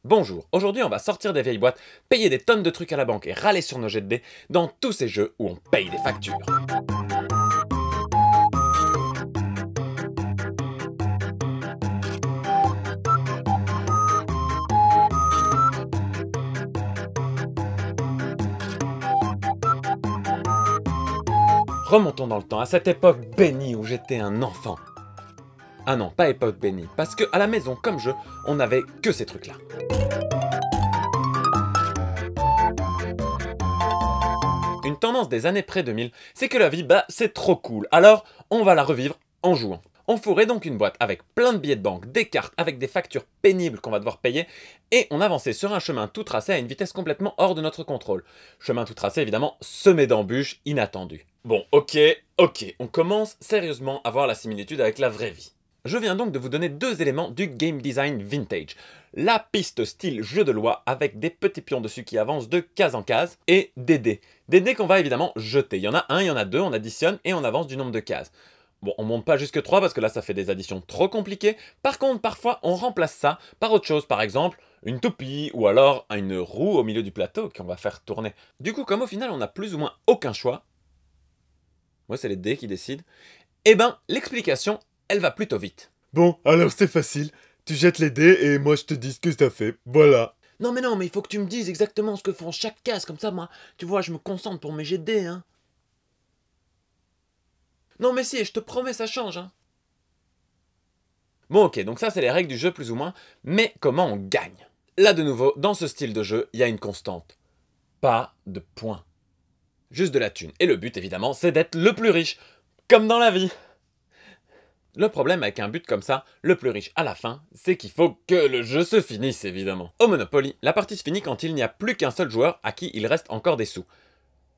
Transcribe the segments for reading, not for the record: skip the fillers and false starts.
Bonjour, aujourd'hui on va sortir des vieilles boîtes, payer des tonnes de trucs à la banque et râler sur nos jets de dés dans tous ces jeux où on paye des factures. Remontons dans le temps, à cette époque bénie où j'étais un enfant. Ah non, pas époque bénie, parce que à la maison, comme jeu, on n'avait que ces trucs-là. Une tendance des années près-2000, c'est que la vie, c'est trop cool, alors on va la revivre en jouant. On fourrait donc une boîte avec plein de billets de banque, des cartes avec des factures pénibles qu'on va devoir payer, et on avançait sur un chemin tout tracé à une vitesse complètement hors de notre contrôle. Chemin tout tracé évidemment semé d'embûches inattendues. Bon, ok, on commence sérieusement à voir la similitude avec la vraie vie. Je viens donc de vous donner deux éléments du game design vintage. La piste style jeu de loi avec des petits pions dessus qui avancent de case en case et des dés. Des dés qu'on va évidemment jeter. Il y en a un, il y en a deux, on additionne et on avance du nombre de cases. Bon, on monte pas jusque 3 parce que là ça fait des additions trop compliquées. Par contre, parfois on remplace ça par autre chose. Par exemple, une toupie ou alors une roue au milieu du plateau qu'on va faire tourner. Du coup, comme au final on n'a plus ou moins aucun choix, ouais, c'est les dés qui décident, eh ben l'explication, elle va plutôt vite. Bon, alors c'est facile. Tu jettes les dés et moi je te dis ce que ça fait. Voilà. Non, mais il faut que tu me dises exactement ce que font chaque case, comme ça, moi, tu vois, je me concentre pour mes jets de dés, hein. Non, mais si, je te promets, ça change, hein. Bon, ok, donc ça, c'est les règles du jeu, plus ou moins, mais comment on gagne? Là, de nouveau, dans ce style de jeu, il y a une constante. Pas de points. Juste de la thune. Et le but, évidemment, c'est d'être le plus riche, comme dans la vie. Le problème avec un but comme ça, le plus riche à la fin, c'est qu'il faut que le jeu se finisse évidemment. Au Monopoly, la partie se finit quand il n'y a plus qu'un seul joueur à qui il reste encore des sous.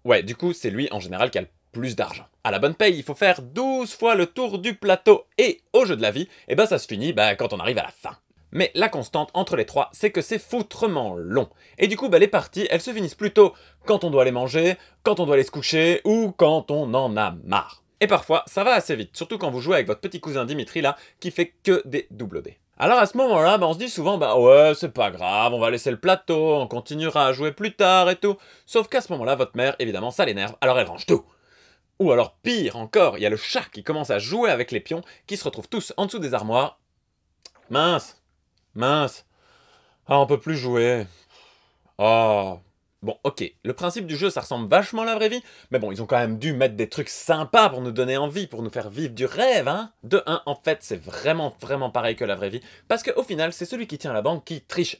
Ouais, du coup, c'est lui en général qui a le plus d'argent. À la bonne paye, il faut faire 12 fois le tour du plateau. Et au jeu de la vie, ça se finit quand on arrive à la fin. Mais la constante entre les trois, c'est que c'est foutrement long. Et du coup, les parties, elles se finissent plutôt quand on doit aller manger, quand on doit aller se coucher, ou quand on en a marre. Et parfois, ça va assez vite, surtout quand vous jouez avec votre petit cousin Dimitri là, qui fait que des double dés. Alors à ce moment-là, on se dit souvent, ouais, c'est pas grave, on va laisser le plateau, on continuera à jouer plus tard et tout. Sauf qu'à ce moment-là, votre mère, évidemment, ça l'énerve, alors elle range tout. Ou alors pire encore, il y a le chat qui commence à jouer avec les pions, qui se retrouvent tous en dessous des armoires. Mince, ah on peut plus jouer. Oh. Bon, ok, le principe du jeu, ça ressemble vachement à la vraie vie, mais bon, ils ont quand même dû mettre des trucs sympas pour nous donner envie, pour nous faire vivre du rêve, hein. De 1, en fait, c'est vraiment pareil que la vraie vie, parce qu'au final, c'est celui qui tient la banque qui triche,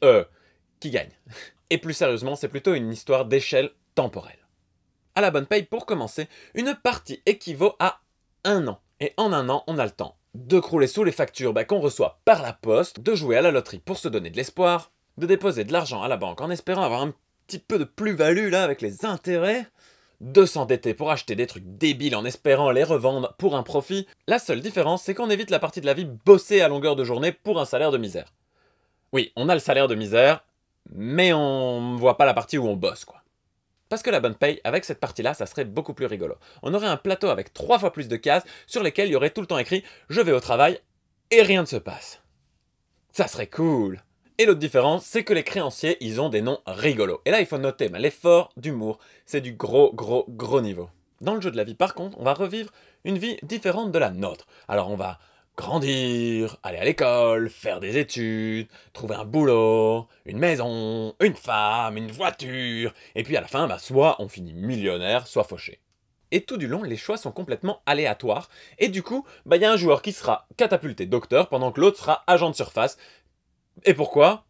qui gagne. Et plus sérieusement, c'est plutôt une histoire d'échelle temporelle. À la bonne paye, pour commencer, une partie équivaut à 1 an. Et en 1 an, on a le temps de crouler sous les factures qu'on reçoit par la poste, de jouer à la loterie pour se donner de l'espoir, de déposer de l'argent à la banque en espérant avoir un petit peu de plus-value là avec les intérêts, de s'endetter pour acheter des trucs débiles en espérant les revendre pour un profit. La seule différence, c'est qu'on évite la partie de la vie bosser à longueur de journée pour un salaire de misère. Oui, on a le salaire de misère, mais on voit pas la partie où on bosse, quoi. Parce que la bonne paye, avec cette partie-là, ça serait beaucoup plus rigolo. On aurait un plateau avec 3 fois plus de cases sur lesquelles il y aurait tout le temps écrit « Je vais au travail » et rien ne se passe. Ça serait cool. Et l'autre différence, c'est que les créanciers, ils ont des noms rigolos. Et là, il faut noter, l'effort d'humour, c'est du gros niveau. Dans le jeu de la vie, par contre, on va revivre une vie différente de la nôtre. Alors on va grandir, aller à l'école, faire des études, trouver un boulot, une maison, une femme, une voiture, et puis à la fin, soit on finit millionnaire, soit fauché. Et tout du long, les choix sont complètement aléatoires, et du coup, y a un joueur qui sera catapulté docteur, pendant que l'autre sera agent de surface. Et pourquoi?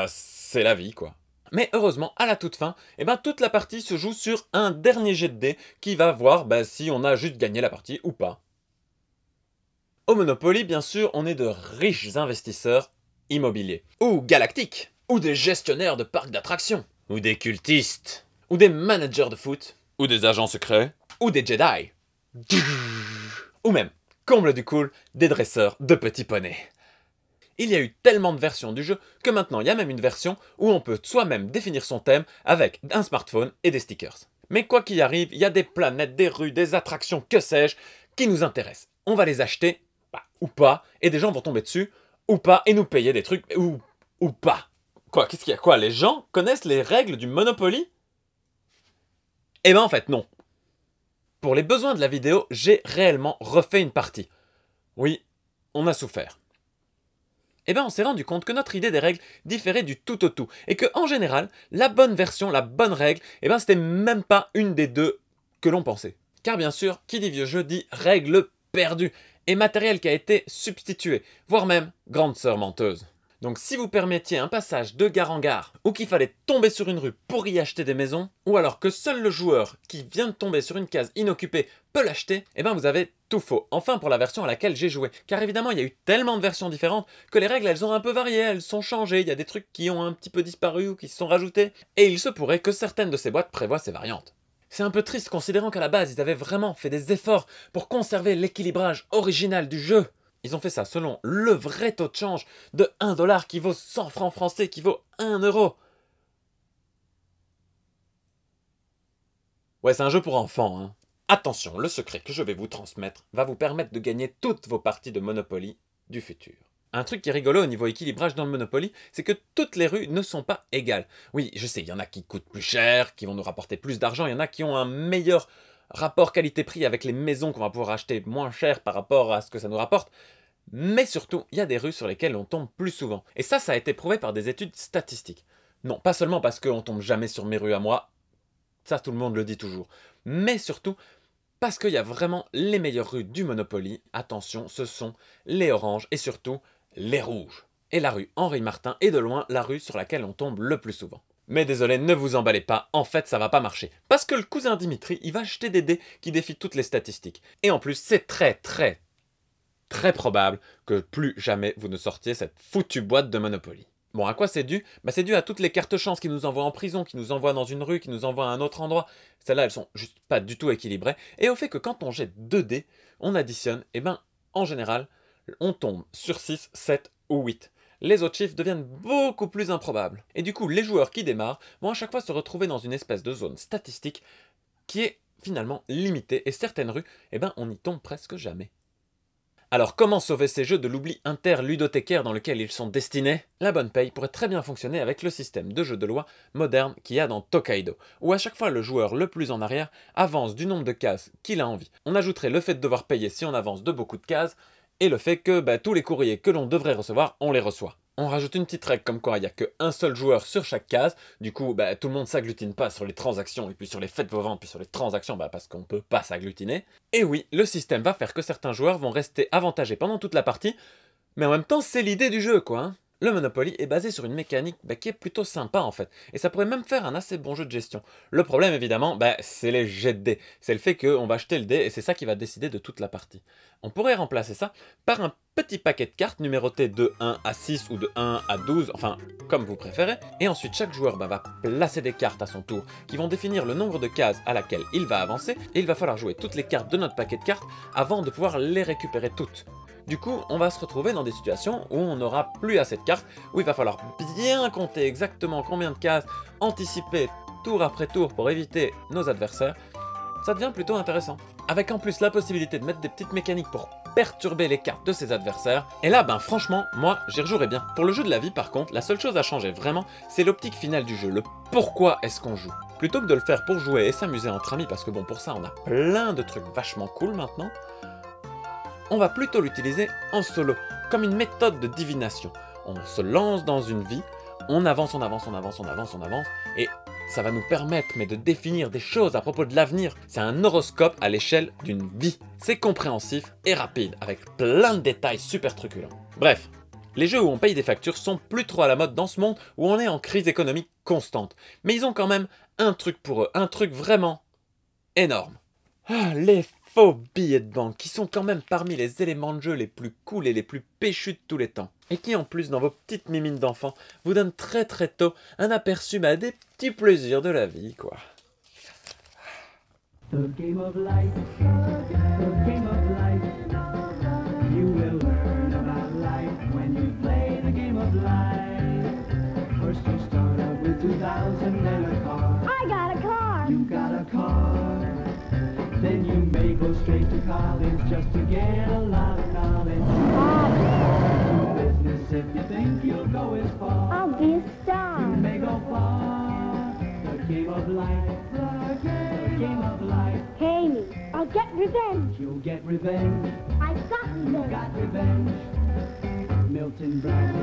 C'est la vie, quoi. Mais heureusement, à la toute fin, toute la partie se joue sur un dernier jet de dés qui va voir si on a juste gagné la partie ou pas. Au Monopoly, bien sûr, on est de riches investisseurs immobiliers. Ou galactiques. Ou des gestionnaires de parcs d'attractions. Ou des cultistes. Ou des managers de foot. Ou des agents secrets. Ou des Jedi. Ou même, comble du cool, des dresseurs de petits poneys. Il y a eu tellement de versions du jeu que maintenant il y a même une version où on peut soi-même définir son thème avec un smartphone et des stickers. Mais quoi qu'il arrive, il y a des planètes, des rues, des attractions, que sais-je, qui nous intéressent. On va les acheter, ou pas, et des gens vont tomber dessus, ou pas, et nous payer des trucs, ou pas. Quoi, qu'est-ce qu'il y a? Quoi, les gens connaissent les règles du Monopoly? Eh ben en fait, non. Pour les besoins de la vidéo, j'ai réellement refait une partie. Oui, on a souffert. Eh ben on s'est rendu compte que notre idée des règles différait du tout au tout, et que en général, la bonne version, la bonne règle, eh ben c'était même pas une des deux que l'on pensait. Car bien sûr, qui dit vieux jeu dit règle perdue, et matériel qui a été substitué, voire même grande sœur menteuse. Donc si vous permettiez un passage de gare en gare, ou qu'il fallait tomber sur une rue pour y acheter des maisons, ou alors que seul le joueur qui vient de tomber sur une case inoccupée peut l'acheter, eh ben vous avez tout faux. Enfin pour la version à laquelle j'ai joué. Car évidemment il y a eu tellement de versions différentes que les règles elles ont un peu varié, elles sont changées, il y a des trucs qui ont un petit peu disparu ou qui se sont rajoutés, et il se pourrait que certaines de ces boîtes prévoient ces variantes. C'est un peu triste considérant qu'à la base ils avaient vraiment fait des efforts pour conserver l'équilibrage original du jeu. Ils ont fait ça selon le vrai taux de change de 1 dollar qui vaut 100 francs français, qui vaut 1 euro. Ouais, c'est un jeu pour enfants, hein. Attention, le secret que je vais vous transmettre va vous permettre de gagner toutes vos parties de Monopoly du futur. Un truc qui est rigolo au niveau équilibrage dans le Monopoly, c'est que toutes les rues ne sont pas égales. Oui, je sais, il y en a qui coûtent plus cher, qui vont nous rapporter plus d'argent, il y en a qui ont un meilleur rapport qualité-prix avec les maisons qu'on va pouvoir acheter moins cher par rapport à ce que ça nous rapporte. Mais surtout, il y a des rues sur lesquelles on tombe plus souvent. Et ça a été prouvé par des études statistiques. Non, pas seulement parce qu'on tombe jamais sur mes rues à moi, ça tout le monde le dit toujours, mais surtout parce qu'il y a vraiment les meilleures rues du Monopoly. Attention, ce sont les oranges et surtout les rouges. Et la rue Henri Martin est de loin la rue sur laquelle on tombe le plus souvent. Mais désolé, ne vous emballez pas, en fait ça va pas marcher. Parce que le cousin Dimitri, il va acheter des dés qui défient toutes les statistiques. Et en plus, c'est très probable que plus jamais vous ne sortiez cette foutue boîte de Monopoly. Bon, à quoi c'est dû? Bah c'est dû à toutes les cartes chance qui nous envoient en prison, qui nous envoient dans une rue, qui nous envoient à un autre endroit. Celles-là, elles sont juste pas du tout équilibrées. Et au fait que quand on jette 2 dés, on additionne, et ben en général, on tombe sur 6, 7 ou 8. Les autres chiffres deviennent beaucoup plus improbables. Et du coup, les joueurs qui démarrent vont à chaque fois se retrouver dans une espèce de zone statistique qui est finalement limitée. Et certaines rues, eh ben, on n'y tombe presque jamais. Alors comment sauver ces jeux de l'oubli interludothécaire dans lequel ils sont destinés? La bonne paye pourrait très bien fonctionner avec le système de jeu de loi moderne qu'il y a dans Tokaido, où à chaque fois le joueur le plus en arrière avance du nombre de cases qu'il a envie. On ajouterait le fait de devoir payer si on avance de beaucoup de cases, et le fait que tous les courriers que l'on devrait recevoir, on les reçoit. On rajoute une petite règle comme quoi il n'y a qu'un seul joueur sur chaque case, du coup tout le monde s'agglutine pas sur les transactions, et puis sur les faites vos ventes, puis sur les transactions, parce qu'on peut pas s'agglutiner. Et oui, le système va faire que certains joueurs vont rester avantagés pendant toute la partie, mais en même temps c'est l'idée du jeu quoi, hein. Le Monopoly est basé sur une mécanique qui est plutôt sympa en fait, et ça pourrait même faire un assez bon jeu de gestion. Le problème évidemment, c'est les jets de dés. C'est le fait qu'on va jeter le dé et c'est ça qui va décider de toute la partie. On pourrait remplacer ça par un petit paquet de cartes numéroté de 1 à 6 ou de 1 à 12, enfin comme vous préférez, et ensuite chaque joueur va placer des cartes à son tour qui vont définir le nombre de cases à laquelle il va avancer, et il va falloir jouer toutes les cartes de notre paquet de cartes avant de pouvoir les récupérer toutes. Du coup, on va se retrouver dans des situations où on n'aura plus assez de cartes, où il va falloir bien compter exactement combien de cases, anticiper tour après tour pour éviter nos adversaires. Ça devient plutôt intéressant. Avec en plus la possibilité de mettre des petites mécaniques pour perturber les cartes de ses adversaires. Et là, franchement, moi, j'y rejouerais bien. Pour le jeu de la vie, par contre, la seule chose à changer vraiment, c'est l'optique finale du jeu, le pourquoi est-ce qu'on joue. Plutôt que de le faire pour jouer et s'amuser entre amis, parce que bon, pour ça, on a plein de trucs vachement cool maintenant, on va plutôt l'utiliser en solo, comme une méthode de divination. On se lance dans une vie, on avance, et ça va nous permettre de définir des choses à propos de l'avenir. C'est un horoscope à l'échelle d'une vie. C'est compréhensif et rapide, avec plein de détails super truculents. Bref, les jeux où on paye des factures sont plus trop à la mode dans ce monde où on est en crise économique constante. Mais ils ont quand même un truc pour eux, un truc vraiment énorme. Ah, les faux billets de banque, qui sont quand même parmi les éléments de jeu les plus cool et les plus péchus de tous les temps. Et qui en plus, dans vos petites mimines d'enfants, vous donnent très tôt un aperçu des petits plaisirs de la vie, quoi. The game of life, the game of life. You will learn about life when you play the game of life. First you start out with 2,000 and a car. I got a car. You got a car. Then you may go straight to college just to get a lot of knowledge. Do business if you think you'll go as far. I'll be a star. game of life, the game of life. Pay me. I'll get revenge. You'll get revenge, I've got revenge. got revenge. Milton Bradley.